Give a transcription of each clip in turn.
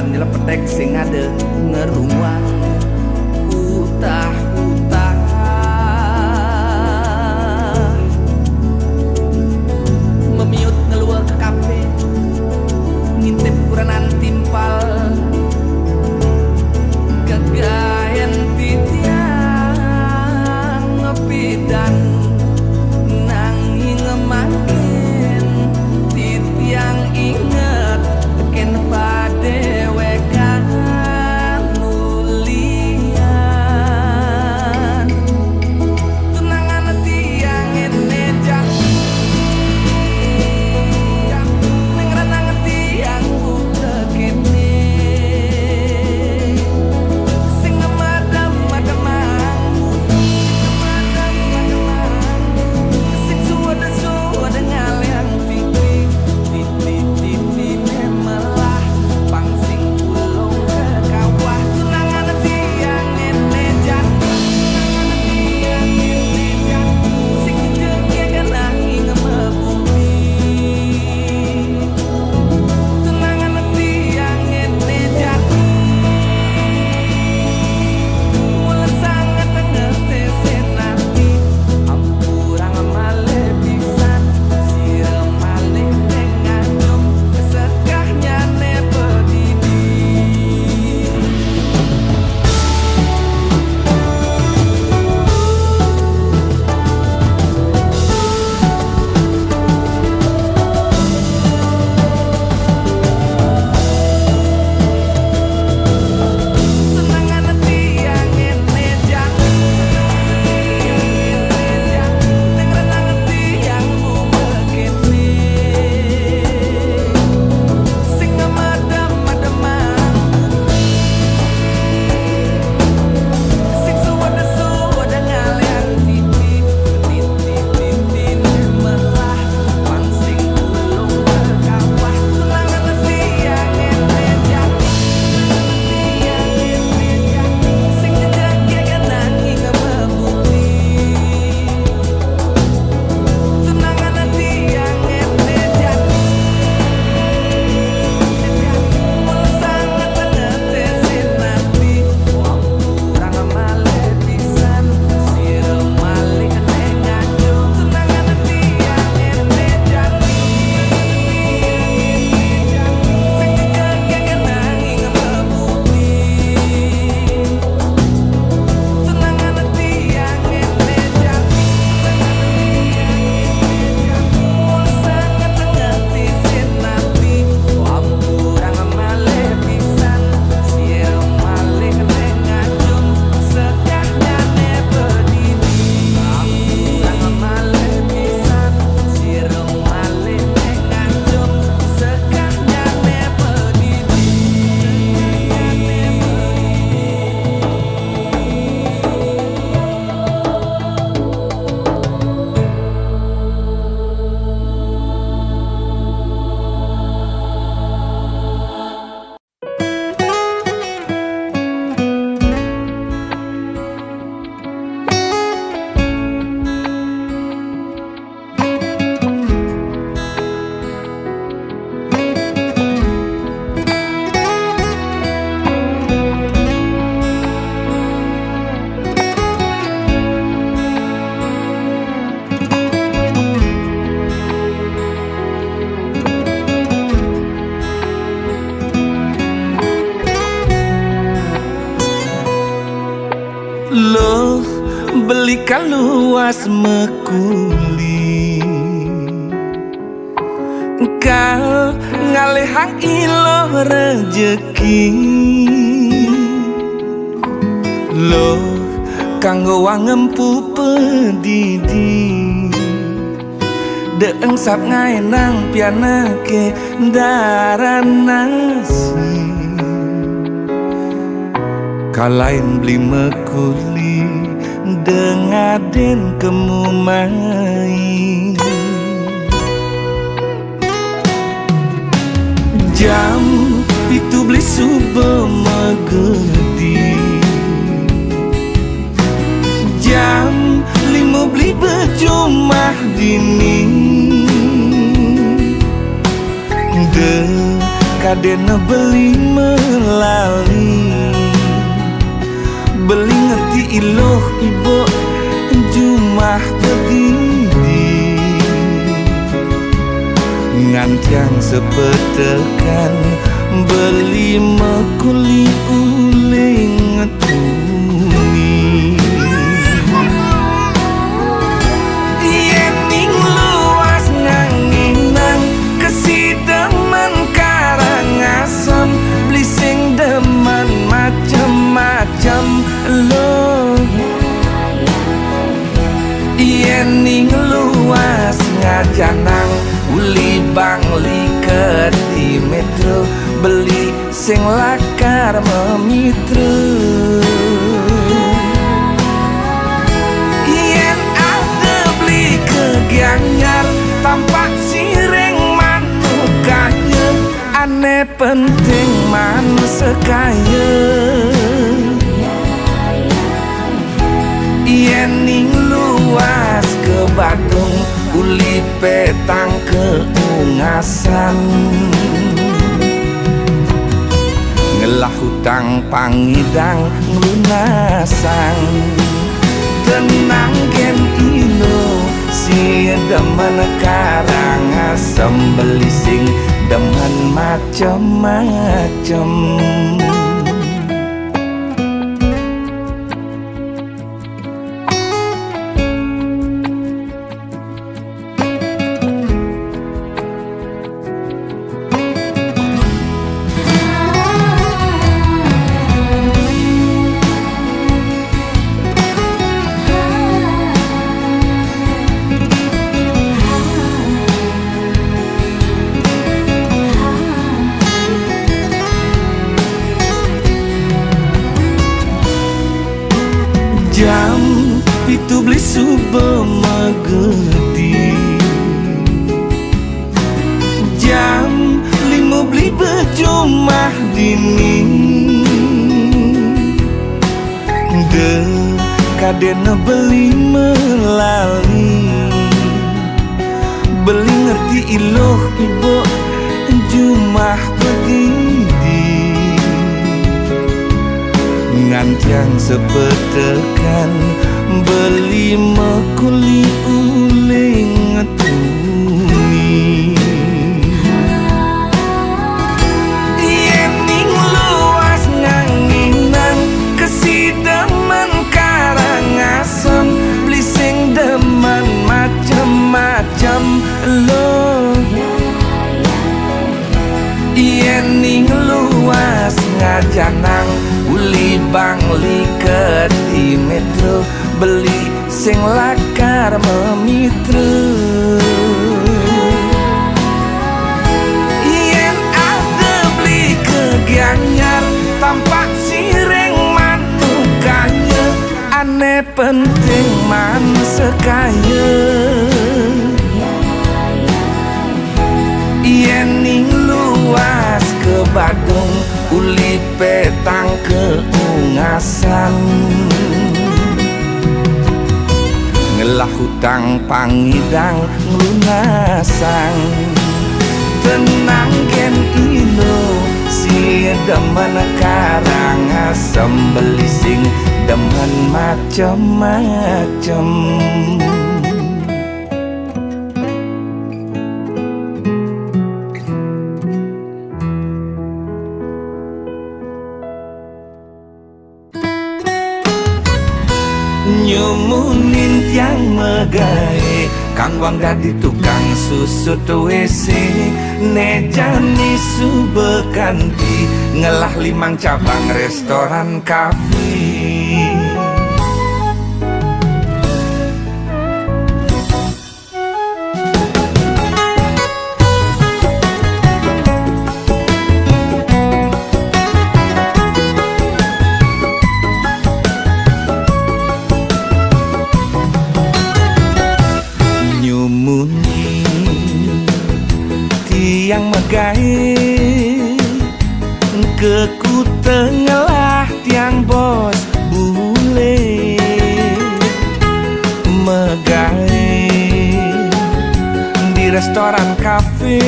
nyelepetek sing ade ngeruang utah-utah memiut ngeluar ke kafe ngintip kuranan timpal kegayen titiang ngepidan nanging ngemakin titiang inget ken padewekan mulian tunangan tiang enejan ning renang tiang buka kene sing madam-madamang sing suwada-suwada ngaliang titi memelah pangsing ulung ke kawah tunangan tiang enejan sing jengke genangi ngemebumi tunangan tiang enejan mulan sangat ngerti senati ampurang male pisan sirem malih nganyum kesekahnya ne pedidi tunangan tiang enejan ning renang tiang buka kene sing madam-madamang sing suwada-suwada ngaliang titi memelah pangsing ulung ke kawah tunangan tiang enejan sing jengke genangi ngemebumi tunangan tiang enejan mulan sangat ngerti senati ampurang male pisan sirem malih nganyum tunangan tiang enejan sing jengke genangi ngemebumi tunangan tiang enejan mulan sangat ngerti senati ampurang male pisan sirem malih nganyum sekahnya ne pedidi ampurang male pisan sirem malih nganyum sekahnya ne pedidi Loh, belikan luas mekuli kal ngalehang ilo rejeki loh kanggo wangempu pedidi deeng sap ngaenang pianake daranasi kalain beli mekuli dengaden kemumai jam itu beli sube megedi jam 5 beli bejumah dini kadena beli melali, beli ngerti iloh ibo jumah begini, ngantiang sepetekan beli mekuli uling ngetuni. Yen ning luas nganginang kesidemen Karangasem, beli sing demen macem-macem lo. Yen ning luas ngajanang uli bangli ke di metro, beli sing lakar memitra. Yen ada beli ke Gianyar tampak sireng manukanya, aneh penting man sekaya. Yen ning luas ke Badung uli petang ke Ungasan, ngelah hutang pangidang ngelunasang, tenang gen ino si demen Karangasem, beli sing demen macem-macem. Jam itu beli sube megedi, jam 5 beli bejumah dini, de kadena beli melali, beli ngerti iloh ibo jumah begini, ngantiang sepetekan beli mekuli uling ngetuni. Yen ning luas nganginang kesidemen Karangasem, beli sing demen macem-macem lo. Yen ning luas ngajanang uli bangli ke di metro, beli sing lakar memitra. Yen ada beli ke Gianyar tampak sireng manukanya, aneh penting man sekaya. Yen ning luas ke Badung uli petang ke Ungasan, ngelah hutang pangidang ngelunasang, tenang gen ino si demen Karangasem, beli sing demen macem-macem. Nyumunin tiang megae, Kang Wang dadi tukang susut WC, nejani subekanti, ngelah 5 cabang restoran kafe. Yang megai ke ku tengah tiang bos bule, megai di restoran kafe,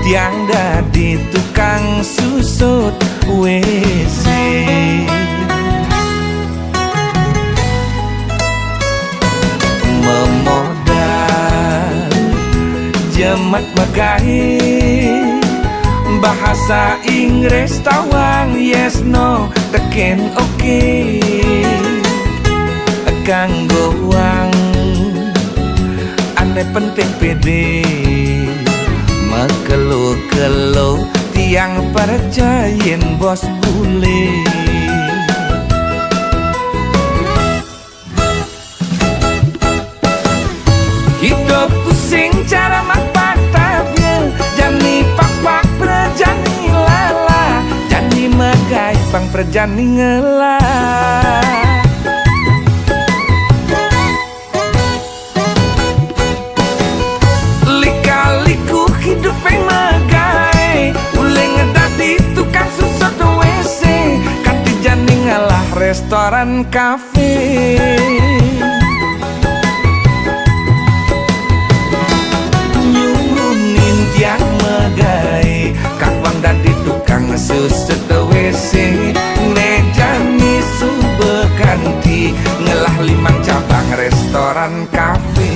tiang dadi tukang susut WC. Memodal jemat megai bahasa Inggris tawang yes no teken oke. Kanggo wang ane penting pede makelo-kelo tiang percayain bos bule. Hidup pusing cara mapak tabnya jani pak-pak perjani lala jani megai pang perjani ngelah. Hidup yang megai ule ngedadi tukang susut WC kanti jani ngalah restoran kafe. Nyunin tiang megai kakwang dadi tukang susut WC ne jani sube kanti ngelah 5 cabang restoran kafe.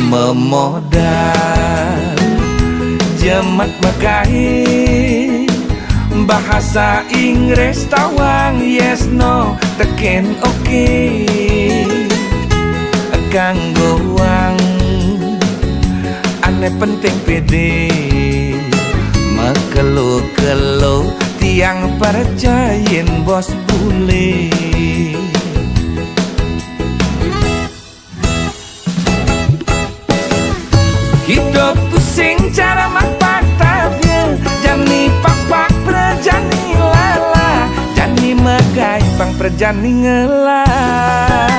Memodal jemat megai bahasa Inggris tawang yes no teken oke. Kanggo wang ane penting pede makelo-kelo tiang percayain bos bule. Hidup pusing cara mapak tabnya jani pak-pak perjani lala jani megai pang perjani ngelah.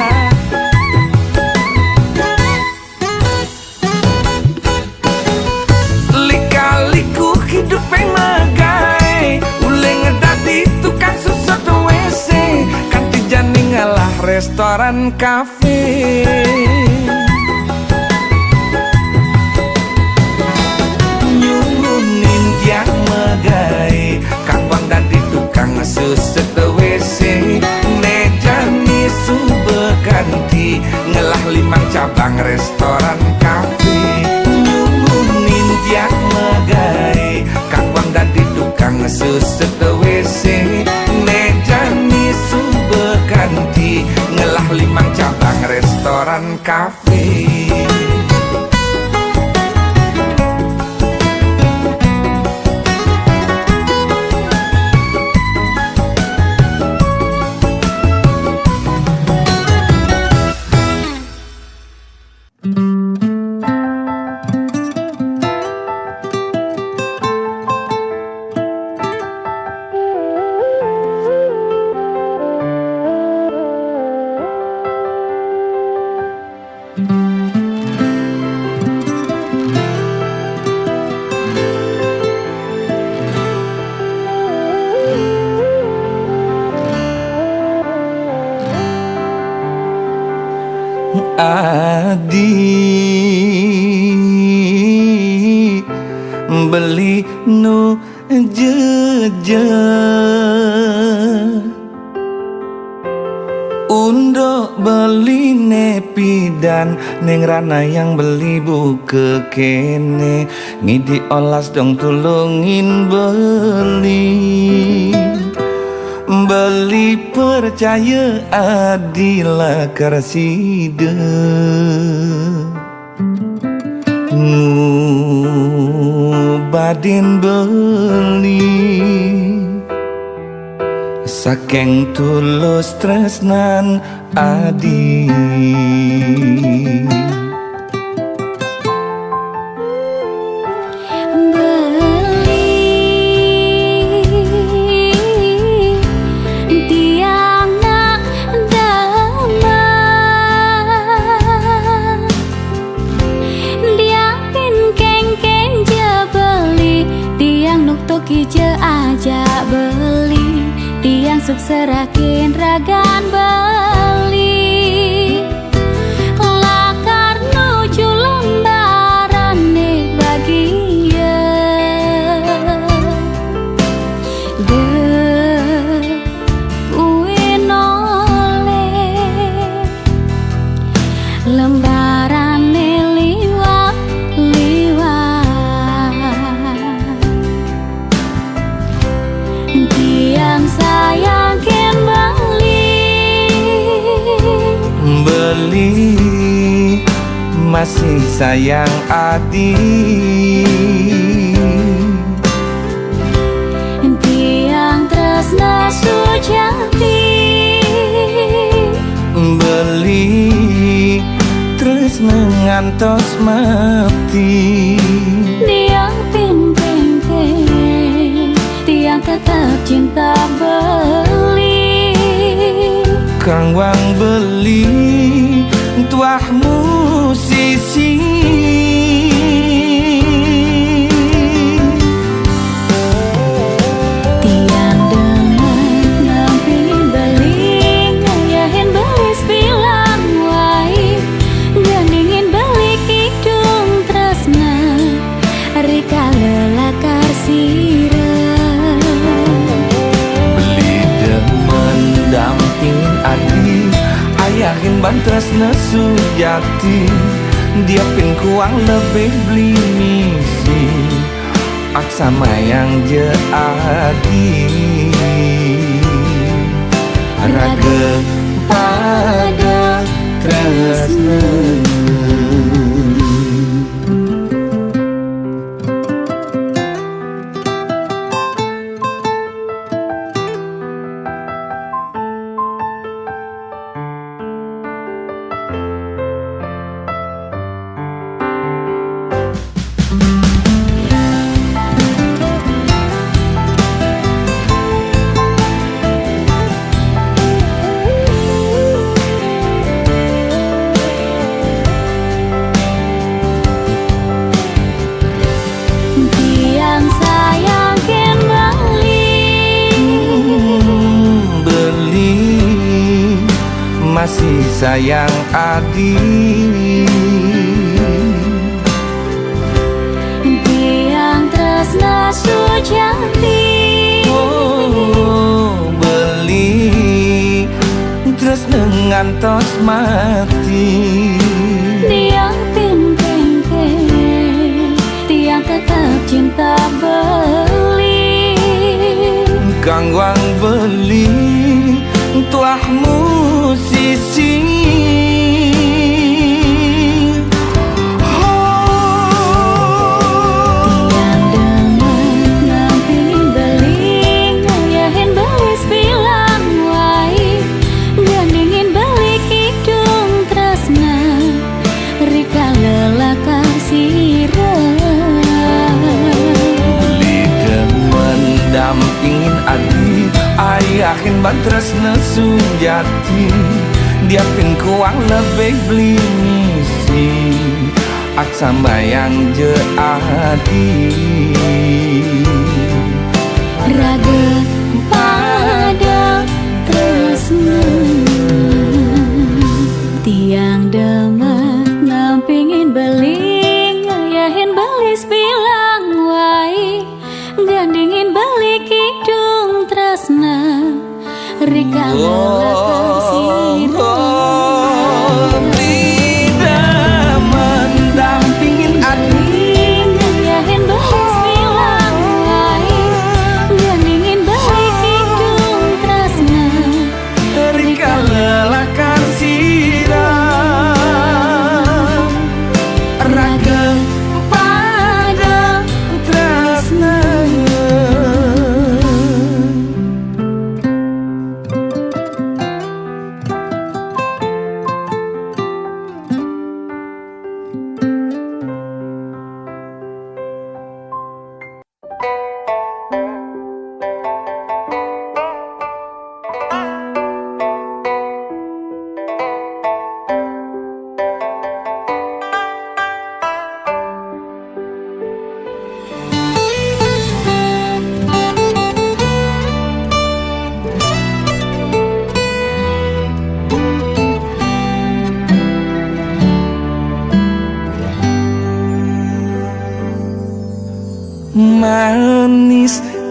Lika-liku hidup yang megai ule ngedadi tukang susut WC kanti jani ngalah restoran kafe. Kakwang dadi tukang susut WC ne jani sube kanti ngelah 5 cabang restoran kafe. Nyunin tiang megai kakwang dadi tukang susut WC ne jani sube kanti ngelah 5 cabang restoran kafe. Adi beli nu jeje undo beli nepi dan neng rana yang beli buke kene ngidi olas dong tulungin beli percaya adilah karside badin beli saking tulus tresnan adi. serakin ragan bali lakar nuju lembarane bagia de uinole lembarane liwat tiang sayang ken beli masih sayang adi tiang tresna sujati beli terus ngantos mati tiang ping-ping tiang tetap cinta beli kang wang beli tuah musisi tiang dengan nampingin beli ngayahin beli bilang wai gandingin beli kidung tresna rika lelakar sirah beli demen dampingin adi ayahin bantres nesu jati dia pin kuang lebih beli misi aksama yang jadi raga pada tresna. tiang sayang ken beli masih sayang adi tiang tresna sujati beli terus ngantos mati tiang ping-ping tiang tetap cinta beli kang wang beli tuah musisi tiang dengan nampingin beli ngayahin beli bilang wai gandingin beli kidung tresna rika lelakar sirah beli demen dampingin adi ayahin bantres nesu jati dia pin kuang lebih beli misi aksama yang jadi raga pada tresna tiang demen nampingin beli ngayahin beli bilang wai gandingin beli kidung tresna rika lelakar sirah tidak mendampingin adi ngayahin beli bilang wai gandingin beli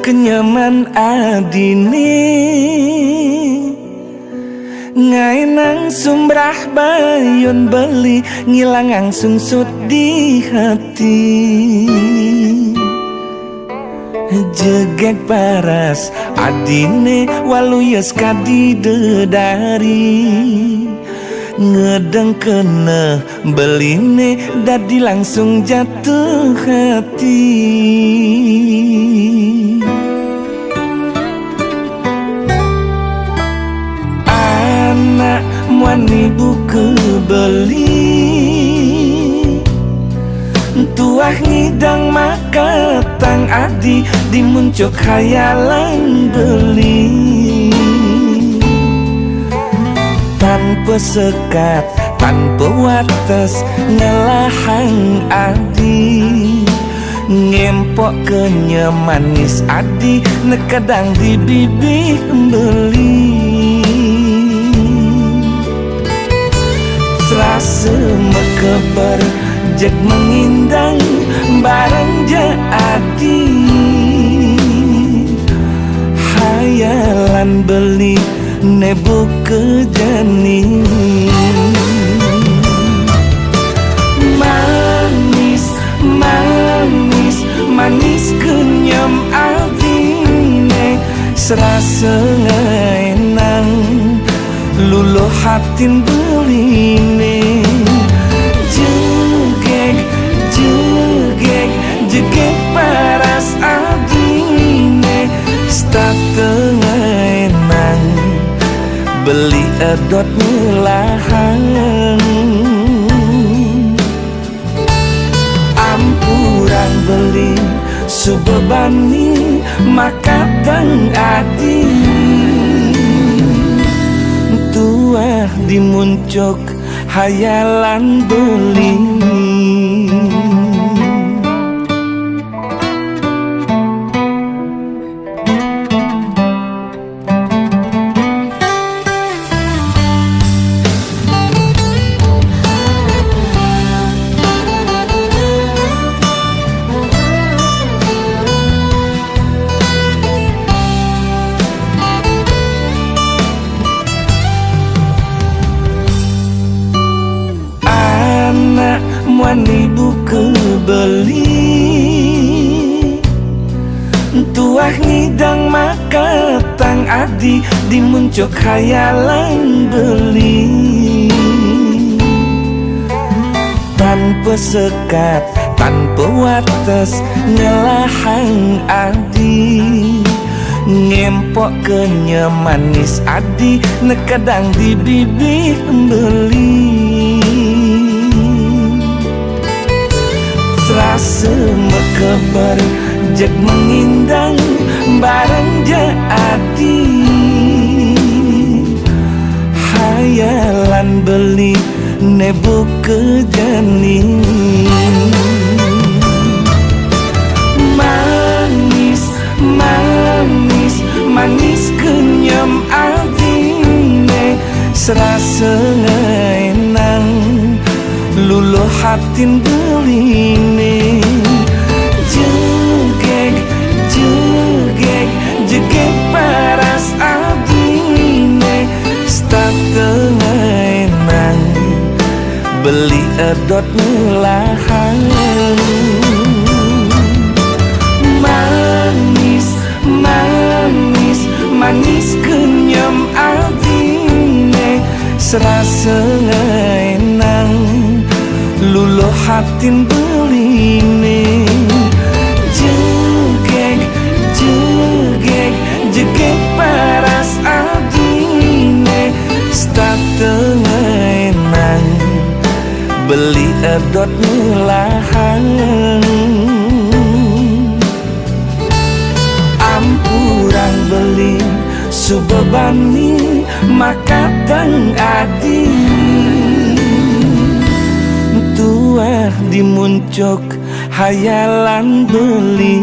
kenyaman adine ngainang sumbrah bayon beli ngilang angsung sut di hati jegek paras adine waluyas kadi dedari ngedeng kena beline dadi langsung jatuh hati anak wani buku beli tuah ngidang maka tang adi dimuncuk khayalan beli tanpa sekat tanpa wates ngelahang adi ngempok kenyamanis adi nekadang di bibih beli serasa mekeber jek mengindang bareng jadi hayalan beli nebu kejani manis manis manis kenyam adine serasa ngenang luluh hatin beline jegek paras adine stak tengah enang beli edot ngelahan ampuran beli subebani maka teng adi tuah dimuncuk hayalan beli wani buku beli tuah ngidang maka tang adi dimuncuk khayalan beli tanpa sekat tanpa wates ngelahang adi ngempok kenyamanis adi nekadang di bibih beli serasa mekeber jek mengindang bareng jadi hayalan beli nebu kejani manis manis manis kenyam adine serasa ngenang luluh hatin beline jegek paras adine stak tengah enang beli edot ngelahan manis manis manis kenyam adine serasa ngenang luluh hatin beline jegek paras adine stak tengah enang beli edot ngelahan ampuran beli subebani maka teng adi tuah dimuncuk hayalan beli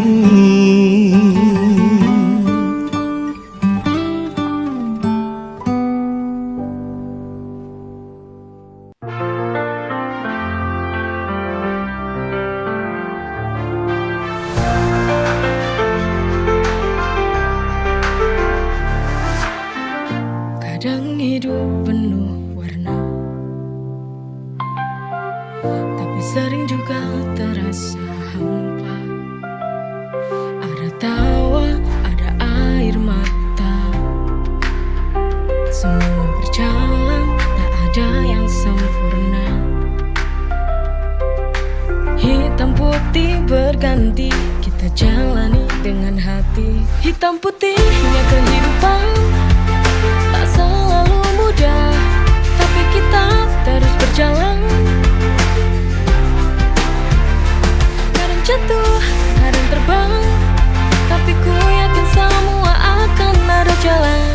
penuh warna, tapi sering juga terasa hampa. Ada tawa, ada air mata, semua berjalan, tak ada yang sempurna. Hitam putih berganti, kita jalani dengan hati. Hitam putihnya kehidupan, tak selalu mudah, tapi kita terus berjalan. Kadang jatuh, kadang terbang, tapi ku yakin semua akan ada jalan.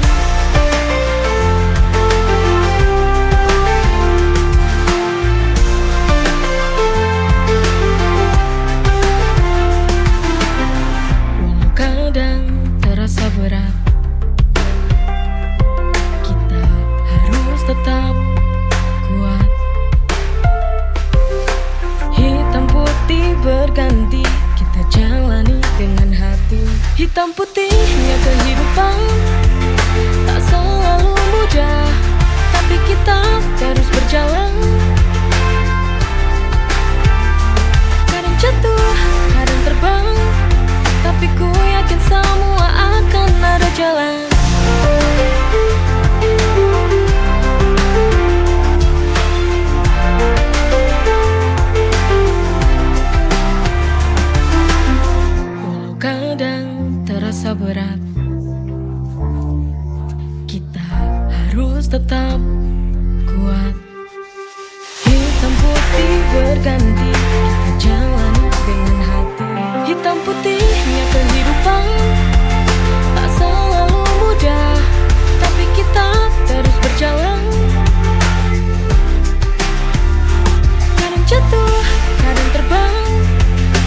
Terasa berat, kita harus tetap kuat. Hitam putih berganti, kita jalani dengan hati. Hitam putihnya kehidupan, tak selalu mudah, tapi kita terus berjalan. Kadang jatuh, kadang terbang, tapi ku yakin semua akan ada jalan. Walau kadang terasa berat, kita harus tetap kuat. Hitam putih berganti, kita jalani dengan hati. Hitam putihnya kehidupan, tak selalu mudah, tapi kita terus berjalan. Kadang jatuh, kadang terbang,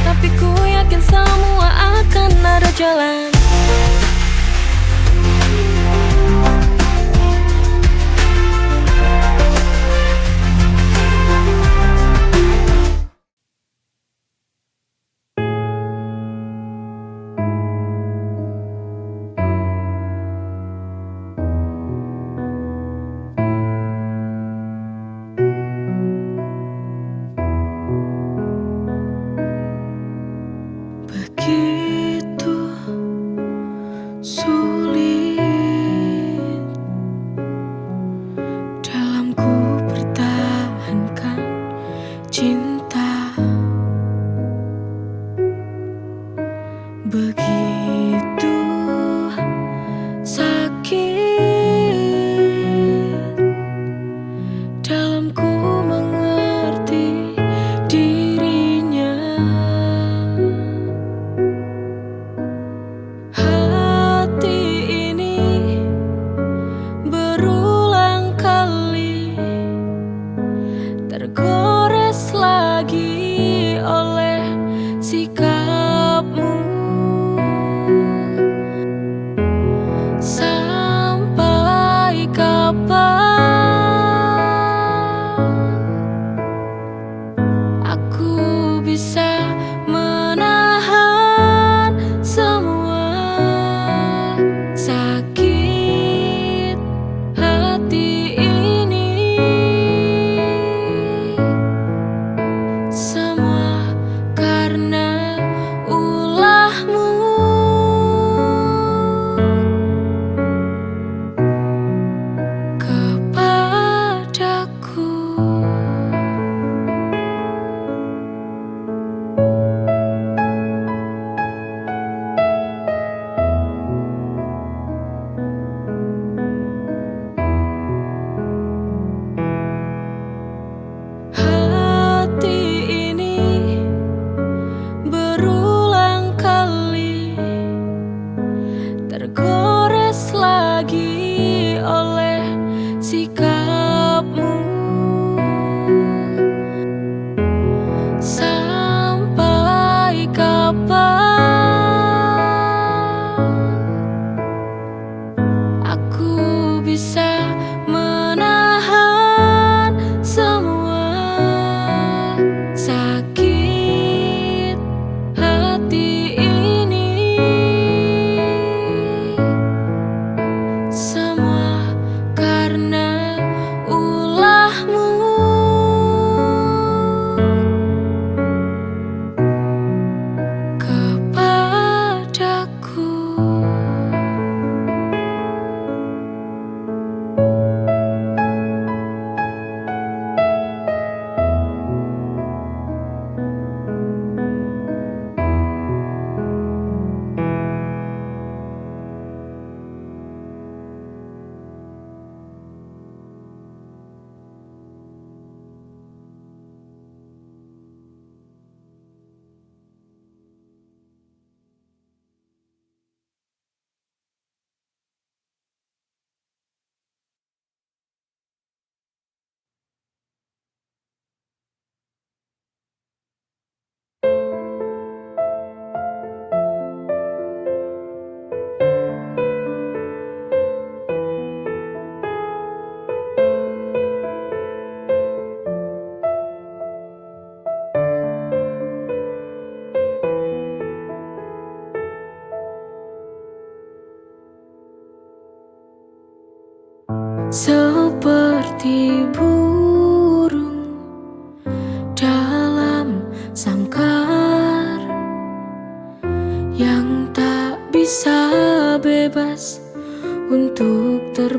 tapi ku yakin semua akan ada jalan. Begitu sulit dalam ku pertahankan cinta, begitu sakit dalam ku mengerti dirinya. Hati ini berulang kali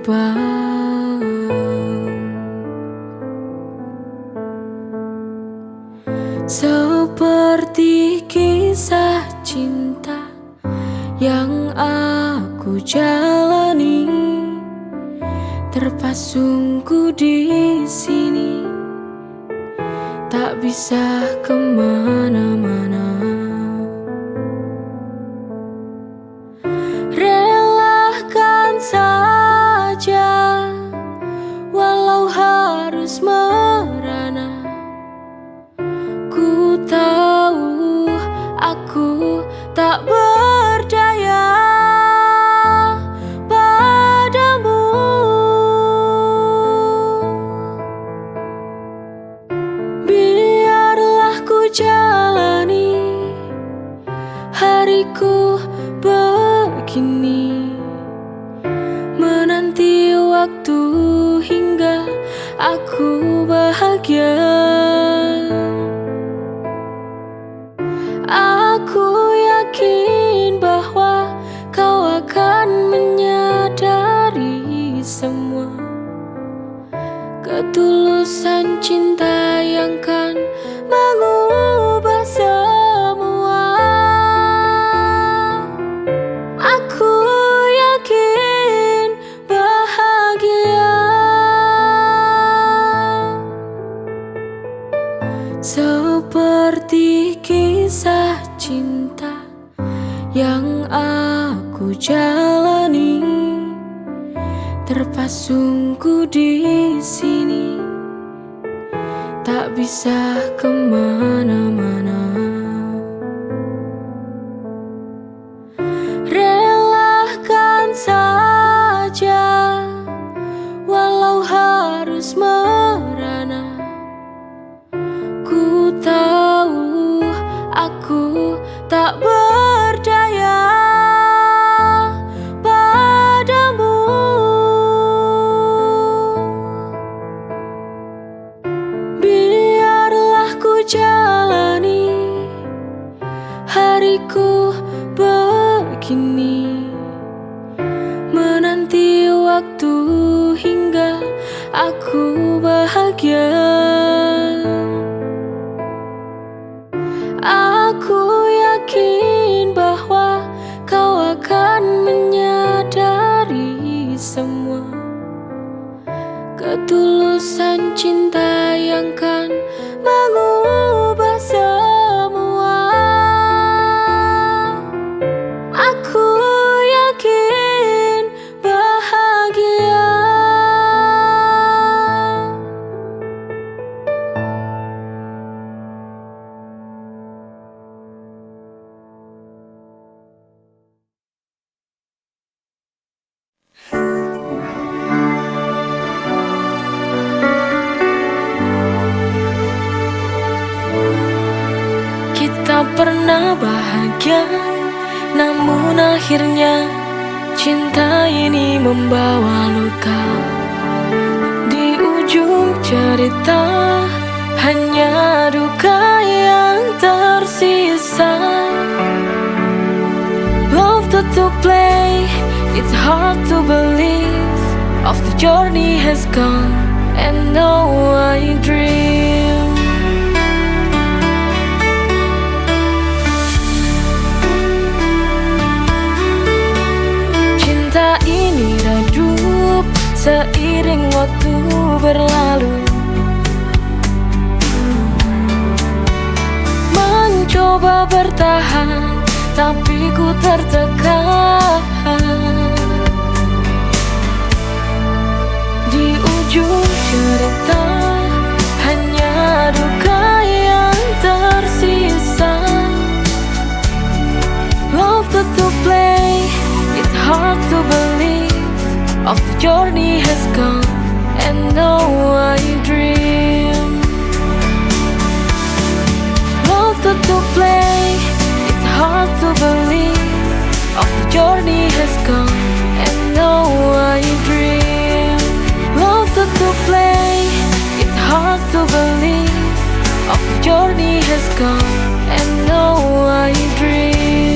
terbang. Seperti kisah cinta yang aku jalani, terpasungku di sini, tak bisa kemana-mana. Relakan saja, walau harus merana. Ku tahu aku tak berdaya padamu. Biarlah ku jalani hariku begini, menanti waktu hingga aku bahagia. Aku yakin bahwa kau akan menyadari semua ketulusan cinta yang kan mengubah semua. Aku yakin bahagia. Seperti kisah cinta yang aku jalani, terpasungku di sini, tak bisa kemana-mana. Relakan saja, walau harus merana. Ku tahu aku tak berdaya padamu. Biarlah ku jalani hariku begini, menanti waktu hingga aku bahagia. Aku yakin bahwa kau akan menyadari semua ketulusan cinta yang kan mengubah semua. Aku yakin bahagia. Kita pernah bahagia, namun akhirnya cinta ini membawa luka. Di ujung cerita hanya duka yang tersisa. Love to play, it's hard to believe. Of the journey has gone, and now I dream. Cinta ini redup seiring waktu berlalu. Mencoba bertahan, tapi ku tertekan. Di ujung cerita hanya duka yang tersisa. Love to play, it's hard to believe. Of the journey has gone, and now I dream. Love to play, it's hard to believe. Of the journey has gone, and now I dream. Love to play, it's hard to believe. Of the journey has gone, and now I dream.